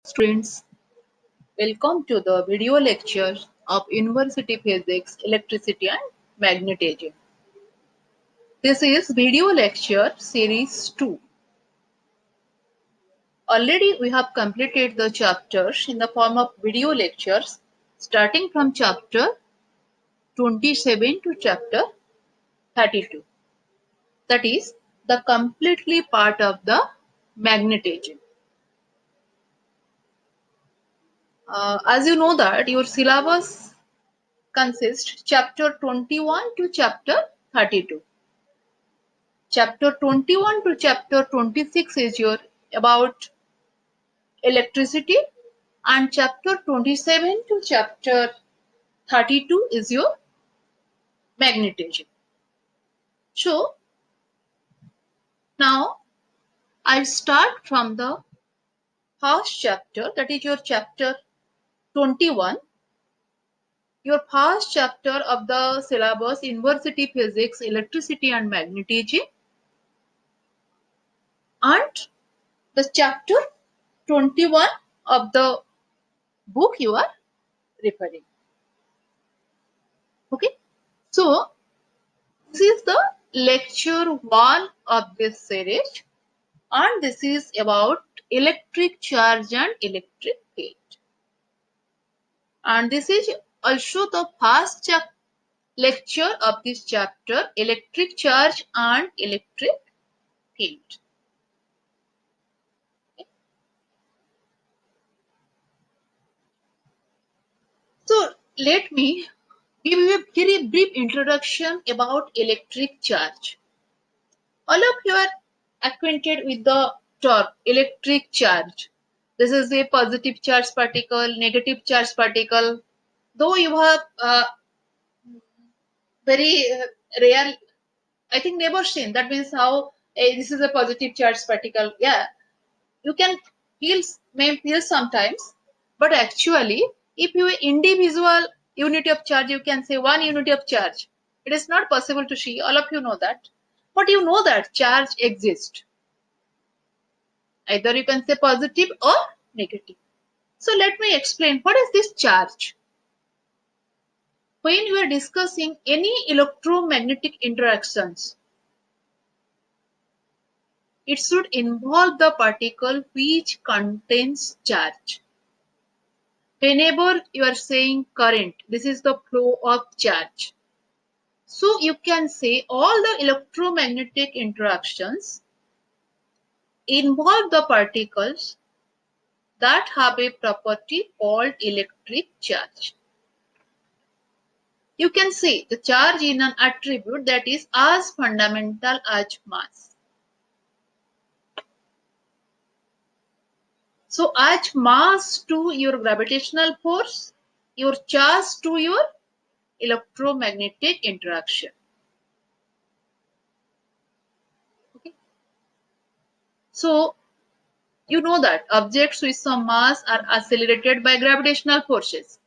Students, welcome to the video lecture of University Physics, Electricity and Magnetism. This is video lecture series 2. Already we have completed the chapters in the form of video lectures starting from chapter 27 to chapter 32. That is the completely part of the magnetism. As you know that your syllabus consists chapter 21 to chapter 32. Chapter 21 to chapter 26 is your about electricity, and chapter 27 to chapter 32 is your magnetism. So now I'll start from the first chapter, that is your chapter 21, your first chapter of the syllabus University Physics, Electricity and Magnetism, and the chapter 21 of the book you are referring. Okay, so this is the lecture 1 of this series, and this is about electric charge and electric field. And this is also the first lecture of this chapter, electric charge and electric field. So let me give you a very brief introduction about electric charge. All of you are acquainted with the term electric charge. This is a positive charge particle, negative charge particle. Though you have very rare, I think never seen. That means how this is a positive charge particle. Yeah, you can may feel sometimes, but actually, if you individual unit of charge, you can say one unit of charge. It is not possible to see. All of you know that, but you know that charge exists. Either you can say positive or negative. So let me explain what is this charge. When you are discussing any electromagnetic interactions, it should involve the particle which contains charge. Whenever you are saying current, this is the flow of charge. So you can say all the electromagnetic interactions involve the particles that have a property called electric charge. You can say the charge is an attribute that is as fundamental as mass. So as mass to your gravitational force, your charge to your electromagnetic interaction. Okay. So you know that objects with some mass are accelerated by gravitational forces.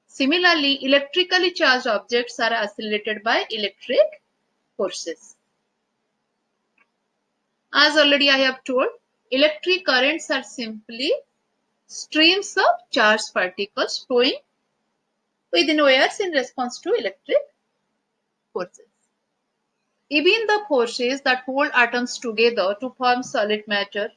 Similarly, electrically charged objects are accelerated by electric forces. As already I have told, electric currents are simply streams of charged particles flowing within wires in response to electric forces. Even the forces that hold atoms together to form solid matter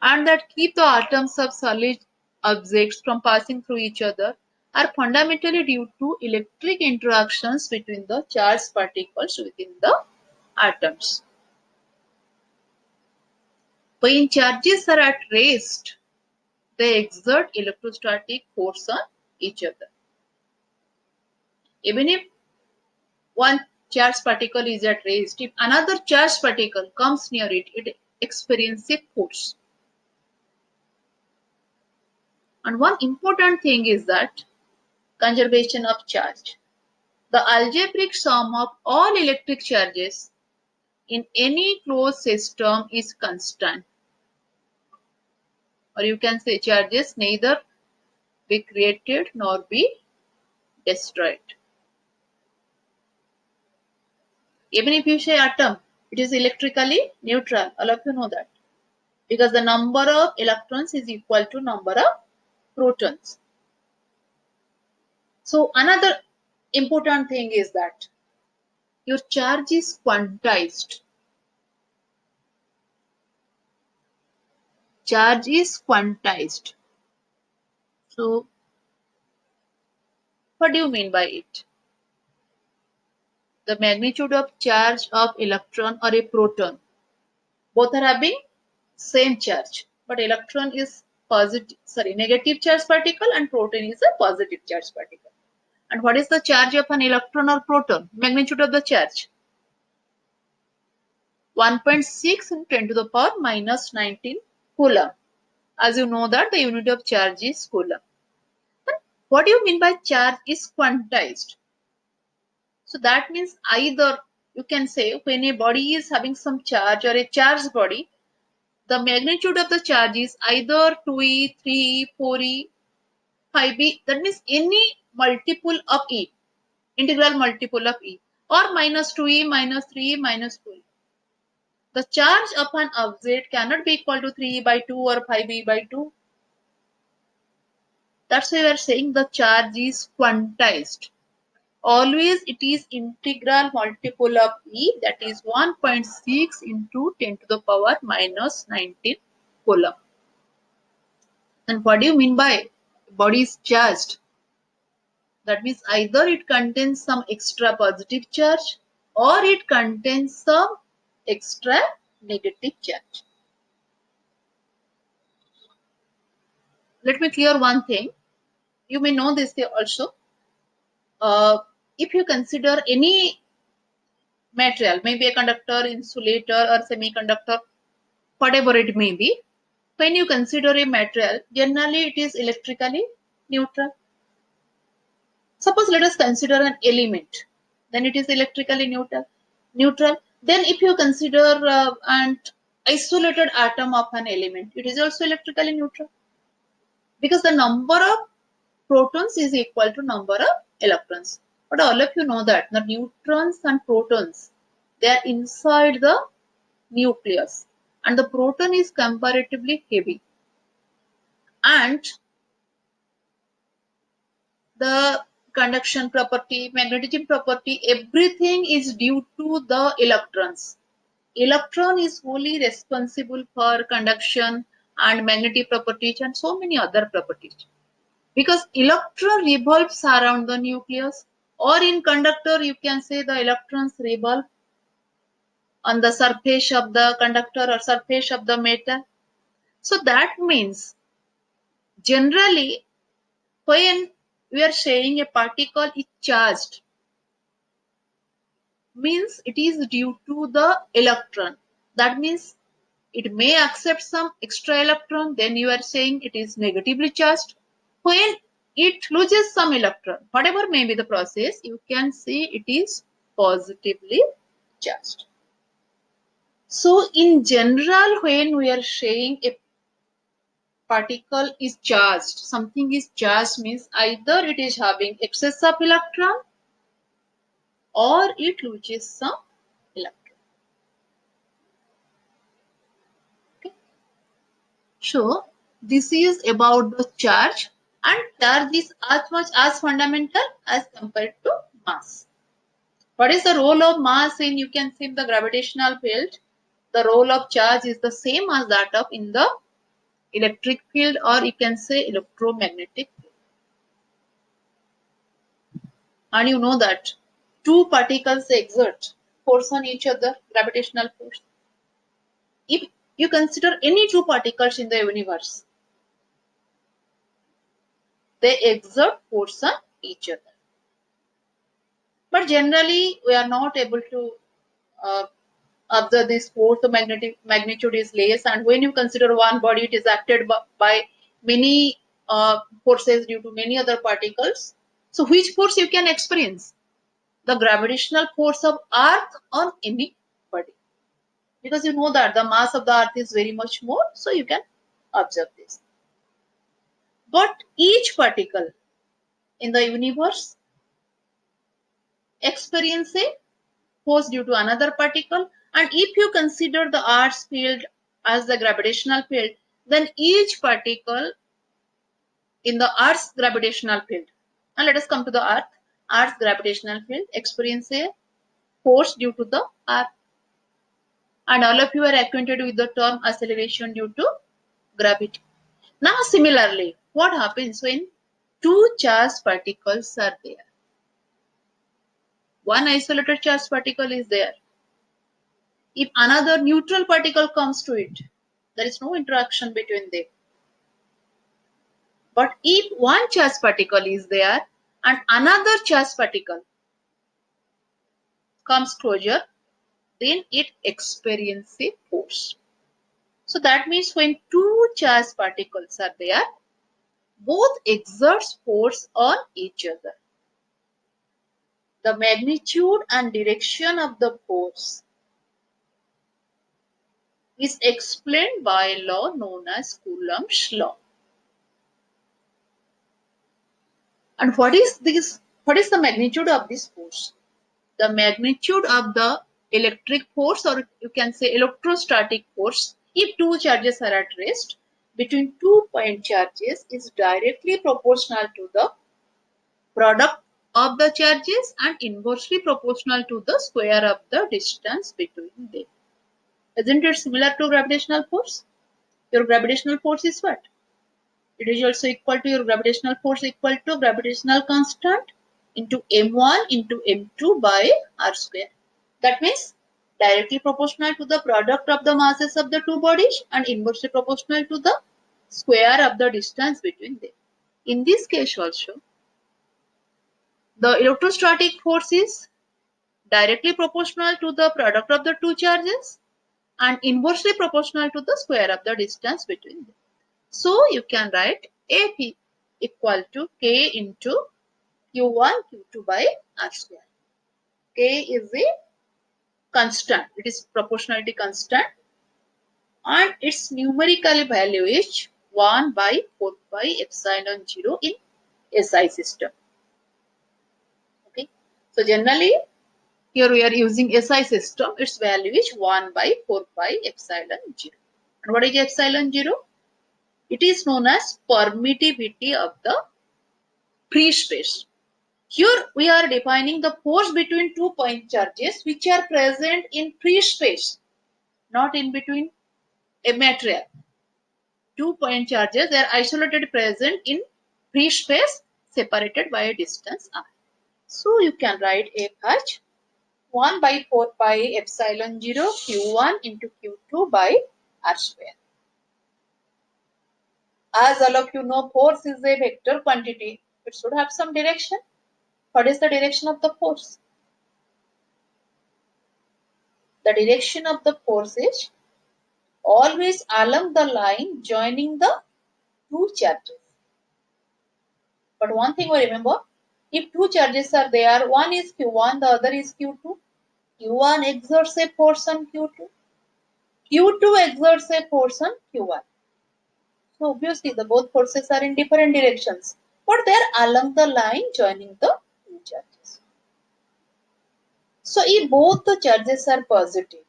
and that keep the atoms of solid objects from passing through each other are fundamentally due to electric interactions between the charged particles within the atoms. When charges are at rest, they exert electrostatic force on each other. Even if one charged particle is at rest, if another charged particle comes near it, it experiences force. And one important thing is that conservation of charge. The algebraic sum of all electric charges in any closed system is constant. Or you can say charges neither be created nor be destroyed. Even if you say atom, it is electrically neutral. All of you know that. because the number of electrons is equal to number of protons. So another important thing is that your charge is quantized. Charge is quantized. So what do you mean by it? The magnitude of charge of electron or a proton, both are having same charge, but electron is negative charge particle and proton is a positive charge particle. And what is the charge of an electron or proton? Magnitude of the charge 1.6 into 10 to the power minus 19 coulomb. As you know that the unit of charge is coulomb. But what do you mean by charge is quantized? So that means either you can say when a body is having some charge or a charged body, the magnitude of the charge is either 2e, 3e, 4e, 5e. That means any multiple of e, integral multiple of e, or minus 2e, minus 3e, minus 2e. The charge of an object cannot be equal to 3e by 2 or 5e by 2. That's why we are saying the charge is quantized. Always it is integral multiple of e, that is 1.6 into 10 to the power minus 19 coulomb. And what do you mean by body is charged? That means either it contains some extra positive charge or it contains some extra negative charge. Let me clear one thing. You may know this also. If you consider any material, maybe a conductor, insulator, or semiconductor, whatever it may be, when you consider a material, generally it is electrically neutral. Suppose let us consider an element, then it is electrically neutral. Then if you consider an isolated atom of an element, it is also electrically neutral, because the number of protons is equal to number of electrons. But all of you know that the neutrons and protons, they are inside the nucleus, and the proton is comparatively heavy, and the conduction property, magnetism property, everything is due to the electrons. Electron is wholly responsible for conduction and magnetic properties and so many other properties. Because electron revolves around the nucleus, or in conductor you can say the electrons revolve on the surface of the conductor or surface of the metal. So that means generally when we are saying a particle is charged, means it is due to the electron. That means it may accept some extra electron, then you are saying it is negatively charged. When it loses some electron, whatever may be the process, you can say it is positively charged. So in general, when we are saying a particle is charged, something is charged means either it is having excess of electron or it loses some electron. Okay. So this is about the charge, and charge is as much as fundamental as compared to mass. What is the role of mass in, you can see, in the gravitational field? The role of charge is the same as that of in the electric field, or you can say electromagnetic field. And you know that two particles exert force on each other, gravitational force. If you consider any two particles in the universe, they exert force on each other. But generally, we are not able to uh, observe this force. The magnetic magnitude is less, and when you consider one body, it is acted by many forces due to many other particles. So, which force you can experience? The gravitational force of Earth on any body, because you know that the mass of the Earth is very much more, so you can observe this. But each particle in the universe experience a force due to another particle, and if you consider the Earth's field as the gravitational field, then each particle in the Earth's gravitational field. And let us come to the Earth's gravitational field experience a force due to the Earth. And all of you are acquainted with the term acceleration due to gravity. Now, similarly, what happens when two charged particles are there? One isolated charged particle is there. If another neutral particle comes to it, there is no interaction between them. But if one charged particle is there and another charged particle comes closer, then it experiences a force. So that means when two charged particles are there, both exerts force on each other. The magnitude and direction of the force is explained by a law known as Coulomb's law. And what is this? What is the magnitude of this force? The magnitude of the electric force, or you can say electrostatic force, if two charges are at rest between 2 point charges, is directly proportional to the product of the charges and inversely proportional to the square of the distance between them. Isn't it similar to gravitational force? Your gravitational force is what? It is also equal to your gravitational force equal to gravitational constant into m1 into m2 by r square. That means directly proportional to the product of the masses of the two bodies and inversely proportional to the square of the distance between them. In this case also, the electrostatic force is directly proportional to the product of the two charges and inversely proportional to the square of the distance between them. So you can write AP equal to K into Q1 Q2 by R square. K is a constant, it is proportionality constant, and its numerical value is 1 by 4 pi epsilon 0 in SI system. Okay, so generally here we are using SI system, its value is 1 by 4 pi epsilon 0. And what is epsilon 0? It is known as permittivity of the free space. Here we are defining the force between 2 point charges which are present in free space, not in between a material. 2 point charges, they are isolated present in free space separated by a distance r. So you can write F as 1 by 4 pi epsilon 0 q1 into q2 by r square. As all of you know, force is a vector quantity. It should have some direction. What is the direction of the force? The direction of the force is always along the line joining the two charges. But one thing we remember, if two charges are there, one is Q1, the other is Q2. Q1 exerts a force on Q2. Q2 exerts a force on Q1. So obviously the both forces are in different directions, but they are along the line joining the two charges. So if both the charges are positive,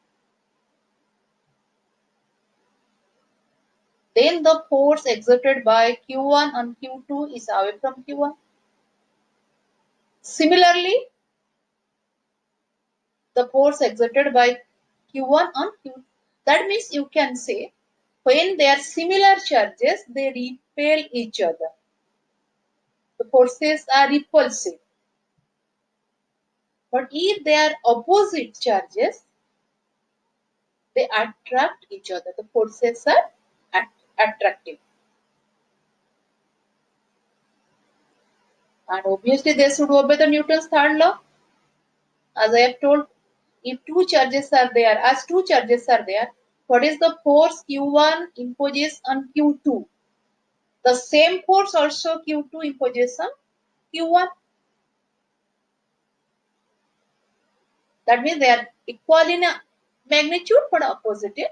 then the force exerted by Q1 on Q2 is away from Q1. Similarly, the force exerted by Q1 on Q2. That means you can say when they are similar charges, they repel each other. The forces are repulsive. But if they are opposite charges, they attract each other. The forces are attractive. And obviously they should obey the Newton's third law. As I have told, if two charges are there, as two charges are there, what is the force Q1 imposes on Q2? The same force also Q2 imposes on Q1. That means they are equal in magnitude but opposite in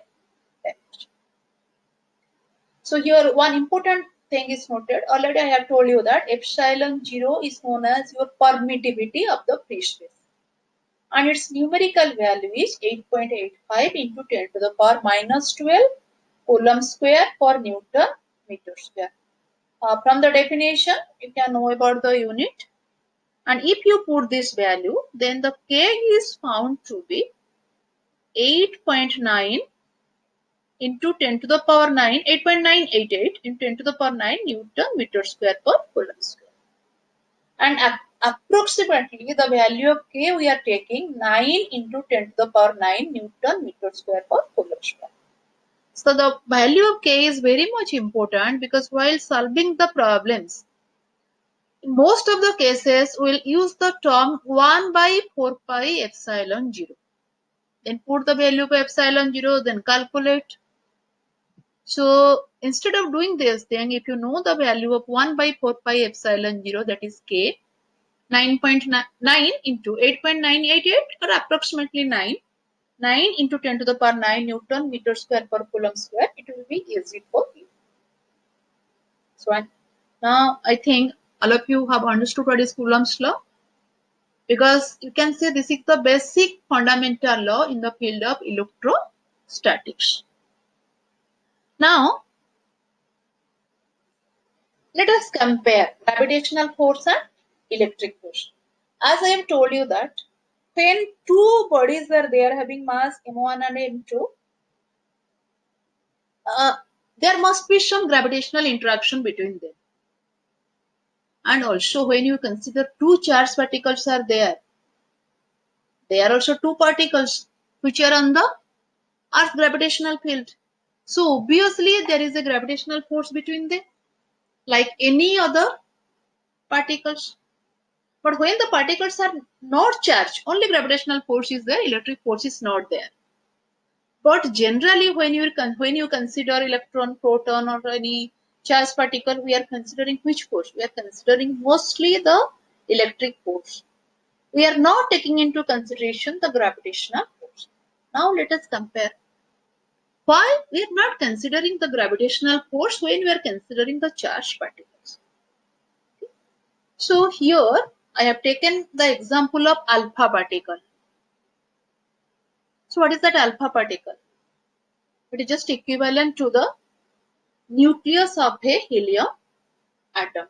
direction. So here one important thing is noted. Already I have told you that epsilon 0 is known as your permittivity of the free space. And its numerical value is 8.85 into 10 to the power minus 12 coulomb square per Newton meter square. From the definition, you can know about the unit. And if you put this value, then the K is found to be 8.9 into 10 to the power 9, 8.988 into 10 to the power 9 Newton meter square per coulomb square. And approximately the value of K we are taking 9 into 10 to the power 9 Newton meter square per coulomb square. So the value of K is very much important because while solving the problems, in most of the cases we'll use the term 1 by 4 pi epsilon 0. Then put the value of epsilon 0, then calculate. So instead of doing this thing, if you know the value of 1 by 4 pi epsilon 0, that is K, 9.9 into 8.988 or approximately 9 into 10 to the power 9 Newton meter square per coulomb square, it will be easy for you. So now I think all of you have understood what is Coulomb's law, because you can say this is the basic fundamental law in the field of electrostatics. Now let us compare gravitational force and electric force. As I have told you that when two bodies are there having mass m1 and m2, there must be some gravitational interaction between them. And also when you consider two charged particles are there are also two particles which are on the Earth's gravitational field. So obviously there is a gravitational force between them like any other particles. But when the particles are not charged, only gravitational force is there, electric force is not there. But generally when you consider electron, proton or any charged particle, we are considering which force? We are considering mostly the electric force. We are not taking into consideration the gravitational force. Now let us compare. Why we are not considering the gravitational force when we are considering the charged particles? So here I have taken the example of alpha particle. So what is that alpha particle? It is just equivalent to the nucleus of a helium atom.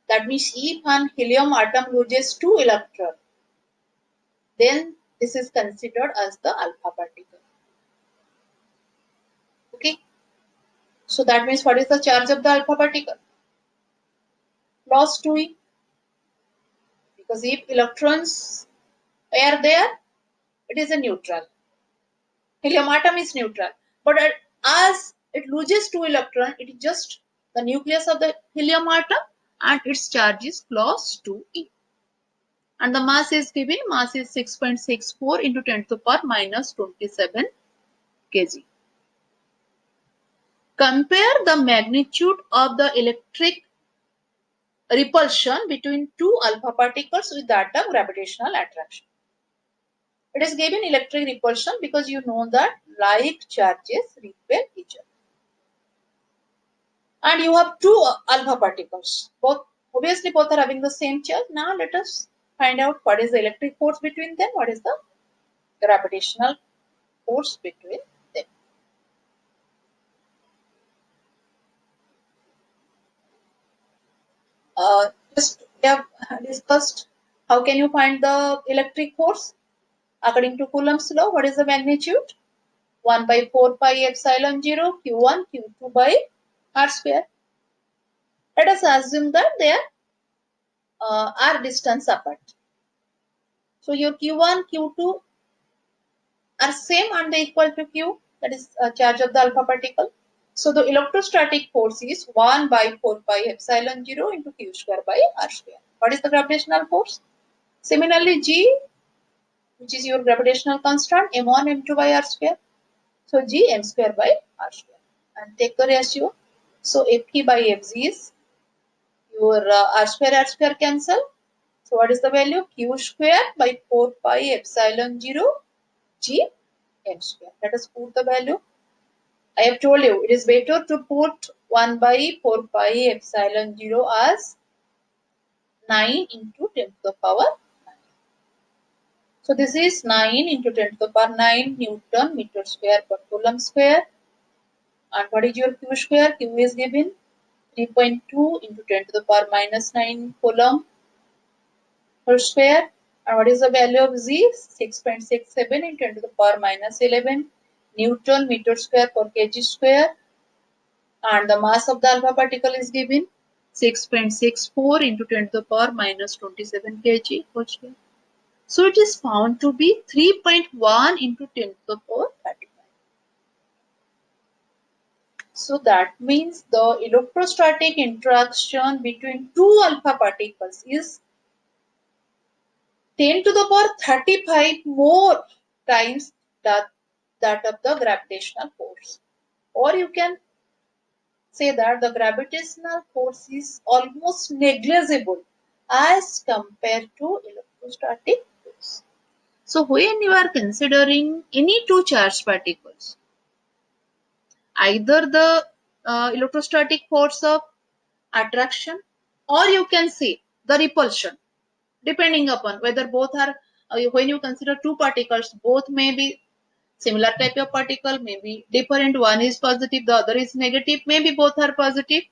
That means if an helium atom loses 2 electrons, then this is considered as the alpha particle. Okay. So that means what is the charge of the alpha particle? Lost 2e. Because if electrons are there, it is a neutral. Helium atom is neutral. But as it loses 2 electrons, it is just the nucleus of the helium atom and its charge is close to E. And the mass is given, mass is 6.64 into 10 to the power minus 27 kg. Compare the magnitude of the electric repulsion between two alpha particles with that of gravitational attraction. It is given electric repulsion because you know that like charges repel each other. And you have two alpha particles. Both are having the same charge. Now let us find out what is the electric force between them, what is the gravitational force between them. Just we have discussed how can you find the electric force according to Coulomb's law. What is the magnitude? 1 by 4 pi epsilon 0 q1 q2 by r square. Let us assume that they are distance apart. So your q1 q2 are same and they equal to q, that is charge of the alpha particle. So the electrostatic force is 1 by 4 pi epsilon 0 into q square by r square. What is the gravitational force? Similarly, G, which is your gravitational constant, m1 m2 by r square. So G m square by r square. And take the ratio. So Fp by Fg is your r square cancel. So what is the value? Q square by 4 pi epsilon 0 G m square. Let us put the value. I have told you it is better to put 1 by 4 pi epsilon 0 as 9 into 10 to the power 9. So this is 9 into 10 to the power 9 Newton meter square per coulomb square. And what is your Q square? Q is given 3.2 into 10 to the power minus 9 coulomb per square. And what is the value of Z? 6.67 into 10 to the power minus 11 Newton meter square per kg square. And the mass of the alpha particle is given 6.64 into 10 to the power minus 27 kg per square. So it is found to be 3.1 into 10 to the power 35. So that means the electrostatic interaction between two alpha particles is 10 to the power 35 more times that of the gravitational force. Or you can say that the gravitational force is almost negligible as compared to electrostatic force. So when you are considering any two charged particles, either the electrostatic force of attraction, or you can say the repulsion, depending upon whether both are, when you consider two particles, both may be similar type of particle, may be different, one is positive, the other is negative, maybe both are positive,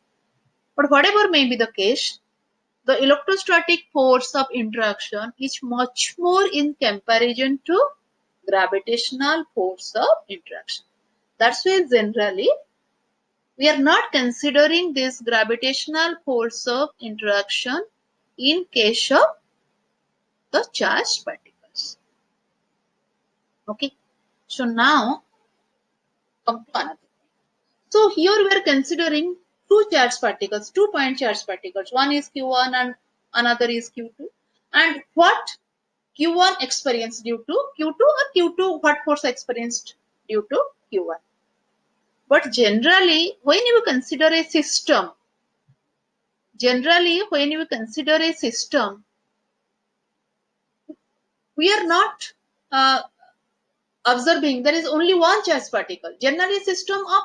but whatever may be the case, the electrostatic force of interaction is much more in comparison to gravitational force of interaction. That's why generally we are not considering this gravitational force of interaction in case of the charged particles. Okay. So now come to another. So here we are considering two charged particles, 2 point charged particles. One is Q1 and another is Q2. And what Q1 experienced due to Q2, or Q2 what force experienced due to Q1. But generally, when you consider a system, we are not uh, observing there is only one charged particle. Generally, a system of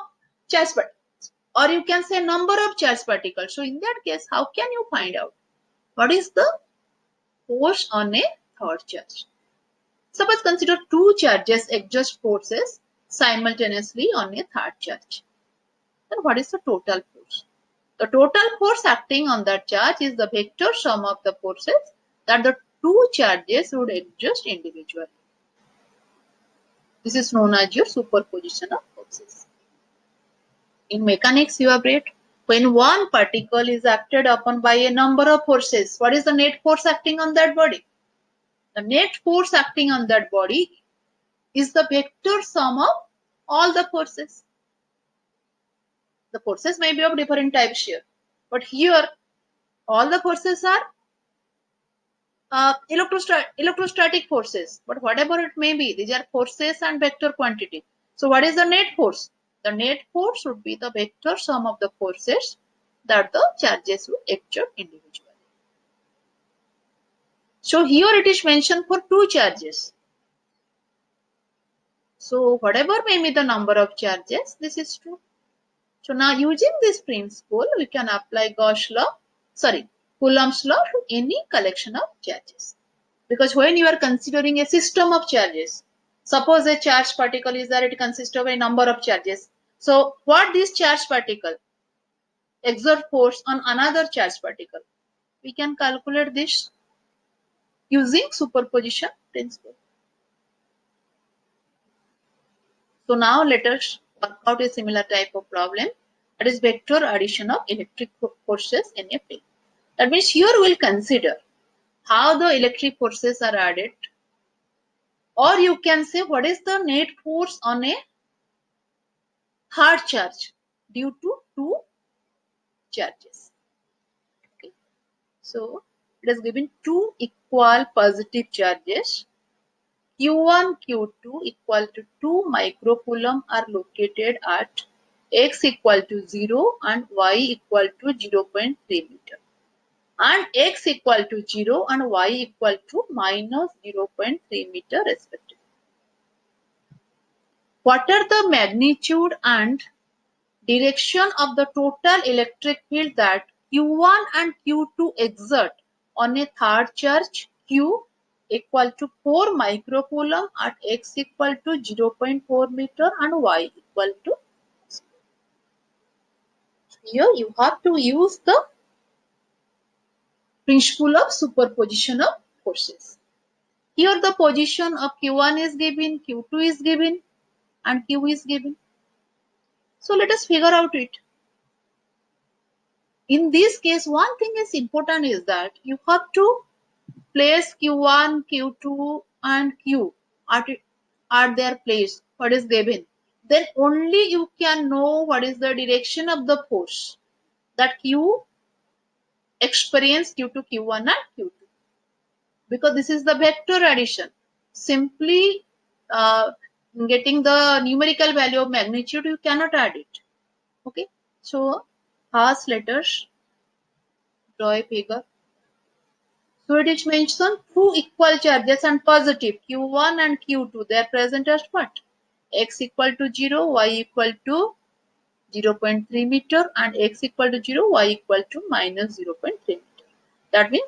charged particles, or you can say number of charged particles. So in that case, how can you find out what is the force on a third charge? Suppose consider two charges exert forces simultaneously on a third charge. Then what is the total force? The total force acting on that charge is the vector sum of the forces that the two charges would exert individually. This is known as your superposition of forces. In mechanics, you have read when one particle is acted upon by a number of forces, what is the net force acting on that body? The net force acting on that body is the vector sum of all the forces. The forces may be of different types here, but here all the forces are electrostatic forces, but whatever it may be, these are forces and vector quantity. So what is the net force? The net force would be the vector sum of the forces that the charges will exert individually. So here it is mentioned for two charges. So whatever may be the number of charges, this is true. So now using this principle, we can apply Coulomb's law to any collection of charges. Because when you are considering a system of charges, suppose a charged particle is there, it consists of a number of charges. So what this charged particle exert force on another charged particle? We can calculate this using superposition principle. So now let us work out a similar type of problem, that is vector addition of electric forces in a field. That means here we will consider how the electric forces are added, or you can say what is the net force on a hard charge due to two charges. Okay. So it is given two equal positive charges. Q1, Q2 equal to 2 microcoulomb are located at x equal to 0 and y equal to 0.3 meter, and x equal to 0 and y equal to minus 0.3 meter respectively. What are the magnitude and direction of the total electric field that Q1 and Q2 exert on a third charge Q? equal to 4 microcoulomb at x equal to 0.4 meter and y equal to. Here you have to use the principle of superposition of forces. Here the position of Q1 is given, Q2 is given, and Q is given. So let us figure out it. In this case, one thing is important is that you have to place Q1, Q2 and Q at their place, what is given. Then only you can know what is the direction of the force that Q experienced due to Q1 and Q2. Because this is the vector addition. Simply getting the numerical value of magnitude, you cannot add it. Okay. So, first let us draw a figure. So it is mentioned two equal charges and positive Q1 and Q2. They are present as what? X equal to 0, Y equal to 0.3 meter and X equal to 0, Y equal to minus 0.3 meter. That means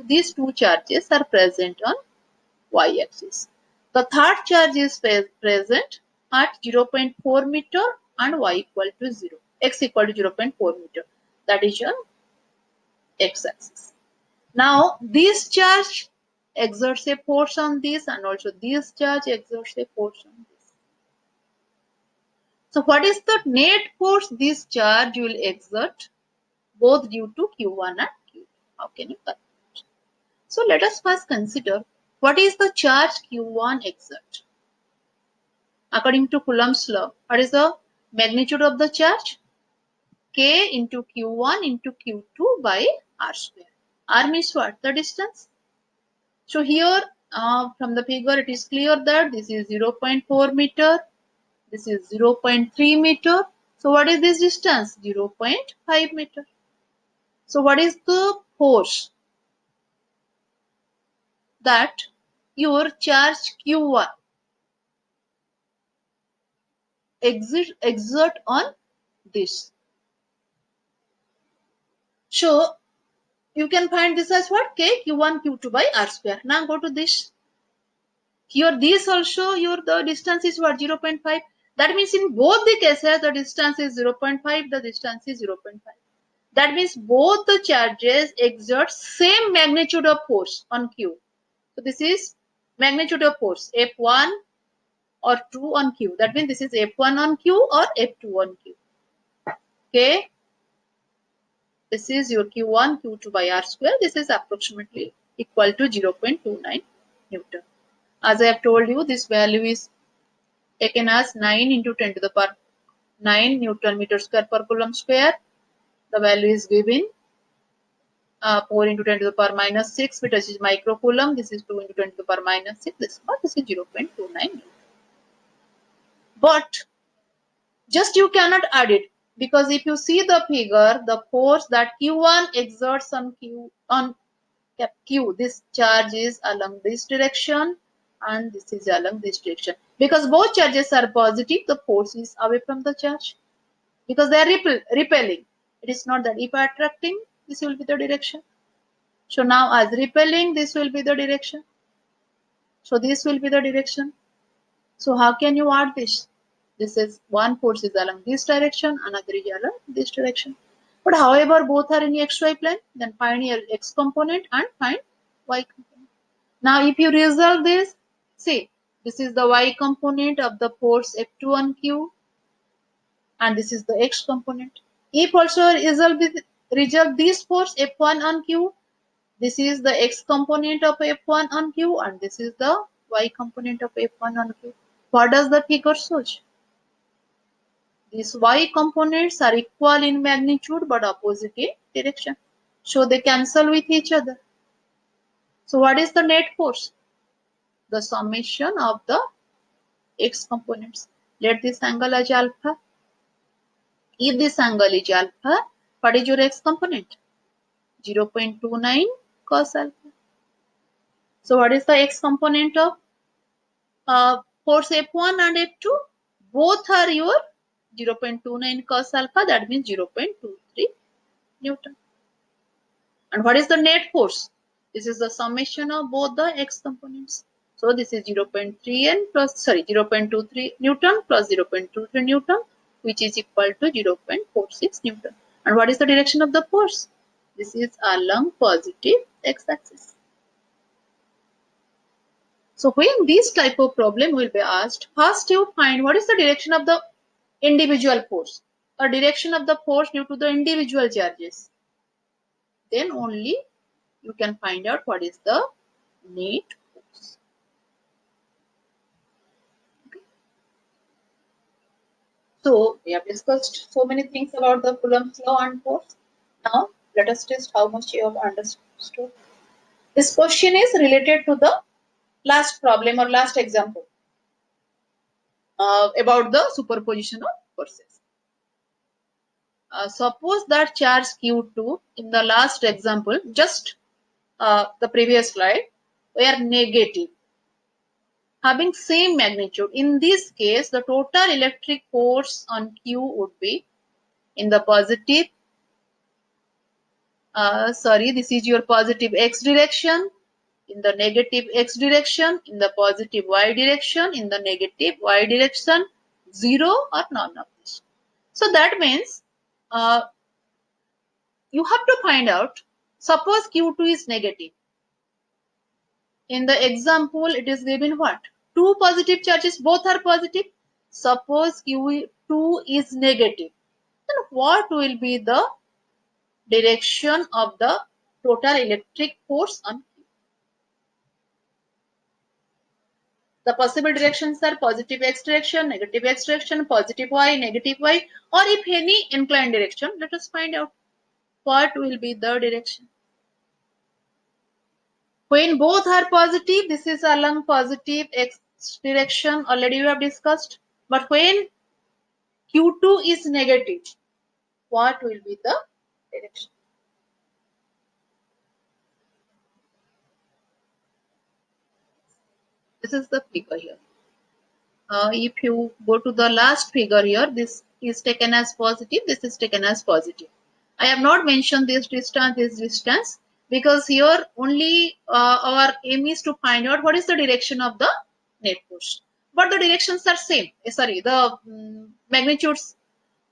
these two charges are present on Y axis. The third charge is present at 0.4 meter and Y equal to 0. X equal to 0.4 meter. That is on X axis. Now, this charge exerts a force on this and also this charge exerts a force on this. So, what is the net force this charge will exert both due to Q1 and Q2? How can you calculate? So, let us first consider what is the charge Q1 exert. According to Coulomb's law, what is the magnitude of the charge? K into Q1 into Q2 by R square. R means what? The distance. So here from the figure it is clear that this is 0.4 meter, this is 0.3 meter. So what is this distance? 0.5 meter. So what is the force that your charge Q1 exert on this? So you can find this as what? K Q1 Q2 by R square. Now go to this. Here this also the distance is what? 0.5. That means in both the cases the distance is 0.5, the distance is 0.5. That means both the charges exert same magnitude of force on Q. So this is magnitude of force F1 or 2 on Q. That means this is F1 on Q or F2 on Q. Okay. This is your Q1, Q2 by R square. This is approximately equal to 0.29 Newton. As I have told you, this value is taken as 9 into 10 to the power 9 Newton meter square per coulomb square. The value is given 4 into 10 to the power minus 6, which is microcoulomb. This is 2 into 10 to the power minus 6. This is 0.29. But just you cannot add it, because if you see the figure, the force that Q1 exerts on Q, this charge is along this direction and this is along this direction. Because both charges are positive, the force is away from the charge. Because they are repelling. It is not that if attracting, this will be the direction. So now as repelling, this will be the direction. So this will be the direction. So how can you add this? This is one force is along this direction, another is along this direction. But however, both are in xy plane, then find your x component and find y component. Now if you resolve this, see, this is the y component of the force F2 on Q and this is the x component. If also resolve this force F1 on Q, this is the x component of F1 on Q and this is the y component of F1 on Q. What does the figure show? These y components are equal in magnitude but opposite in direction. So they cancel with each other. So what is the net force? The summation of the x components. Let this angle as alpha. If this angle is alpha, what is your x component? 0.29 cos alpha. So what is the x component of force F1 and F2? Both are your 0.29 cos alpha, that means 0.23 Newton. And what is the net force? This is the summation of both the x components. So this is 0.3 n plus 0.23 Newton plus 0.23 Newton, which is equal to 0.46 Newton. And what is the direction of the force? This is along positive x-axis. So when this type of problem will be asked, first you find what is the direction of the individual force or direction of the force due to the individual charges. Then only you can find out what is the net force. So we have discussed so many things about the Coulomb's law and force. Now let us test how much you have understood. This question is related to the last problem or last example about the superposition of forces. Suppose that charge Q2 in the last example, just the previous slide, were negative, having same magnitude. In this case, the total electric force on Q would be in the positive, this is your positive x direction, in the negative x direction, in the positive y direction, in the negative y direction, 0 or none of this. So that means you have to find out, suppose Q2 is negative. In the example, it is given what? Two positive charges, both are positive. Suppose Q2 is negative. Then what will be the direction of the total electric force on Q? The possible directions are positive x direction, negative x direction, positive y, negative y, or if any inclined direction. Let us find out what will be the direction. When both are positive, this is along positive x direction, already we have discussed. But when Q2 is negative, what will be the direction? This is the figure here. If you go to the last figure here, this is taken as positive, this is taken as positive. I have not mentioned this distance, because here only our aim is to find out what is the direction of the net force. But the directions are same. The magnitudes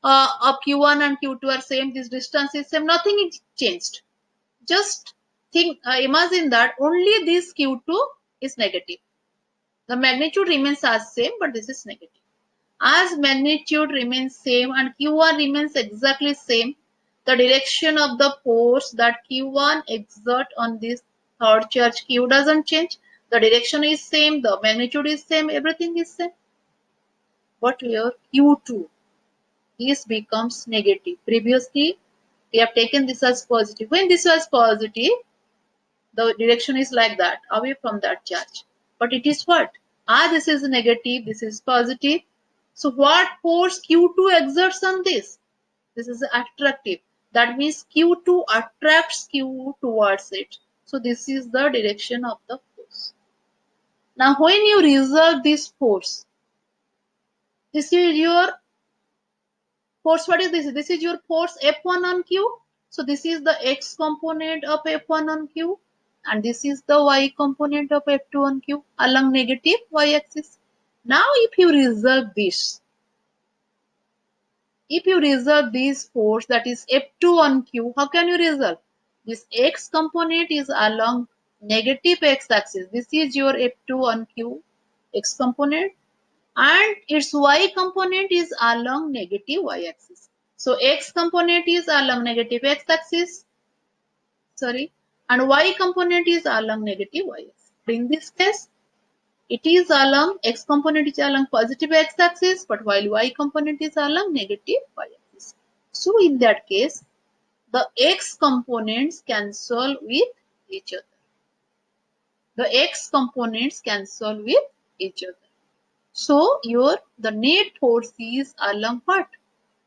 of Q1 and Q2 are same. This distance is same. Nothing is changed. Just imagine that only this Q2 is negative. The magnitude remains as same, but this is negative. As magnitude remains same and Q1 remains exactly same, the direction of the force that Q1 exert on this third charge Q doesn't change. The direction is same, the magnitude is same, everything is same. But here Q2, this becomes negative. Previously, we have taken this as positive. When this was positive, the direction is like that, away from that charge. But it is what? This is negative, this is positive. So what force Q2 exerts on this? This is attractive. That means Q2 attracts Q towards it. So this is the direction of the force. Now when you resolve this force, this is your force. What is this? This is your force F1 on Q. So this is the x component of F1 on Q, and this is the y component of F2 on Q along negative y axis. Now if you resolve this, force, that is F2 on Q, how can you resolve? This x component is along negative x axis. This is your F2 on Q x component, and its y component is along negative y axis. So x component is along negative x axis, and y component is along negative y axis. In this case, it is along, x component is along positive x axis, but while y component is along negative y axis. So in that case, the x components cancel with each other. The x components cancel with each other. So the net force is along what?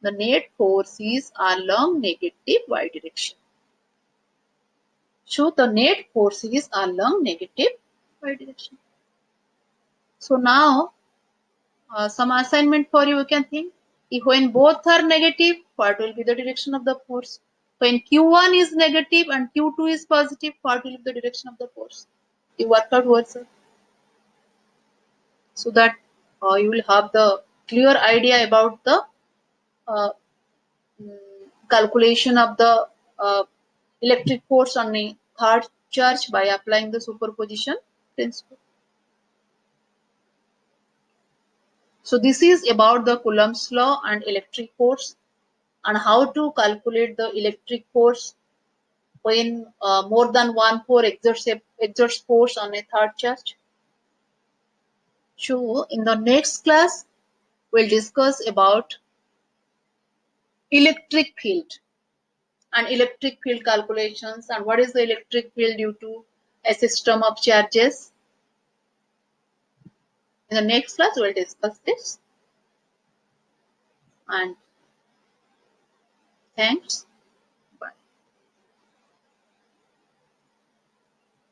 The net force is along negative y direction. So the net force is along negative y direction. So now some assignment for you can think. If when both are negative, what will be the direction of the force? When Q1 is negative and Q2 is positive, what will be the direction of the force? You work out words, so that you will have the clear idea about the uh, calculation of the electric force on a third charge by applying the superposition principle. So this is about the Coulomb's law and electric force, and how to calculate the electric force when more than one pore exerts force on a third charge. So in the next class, we'll discuss about electric field and electric field calculations, and what is the electric field due to a system of charges. In the next class, we'll discuss this. And thanks.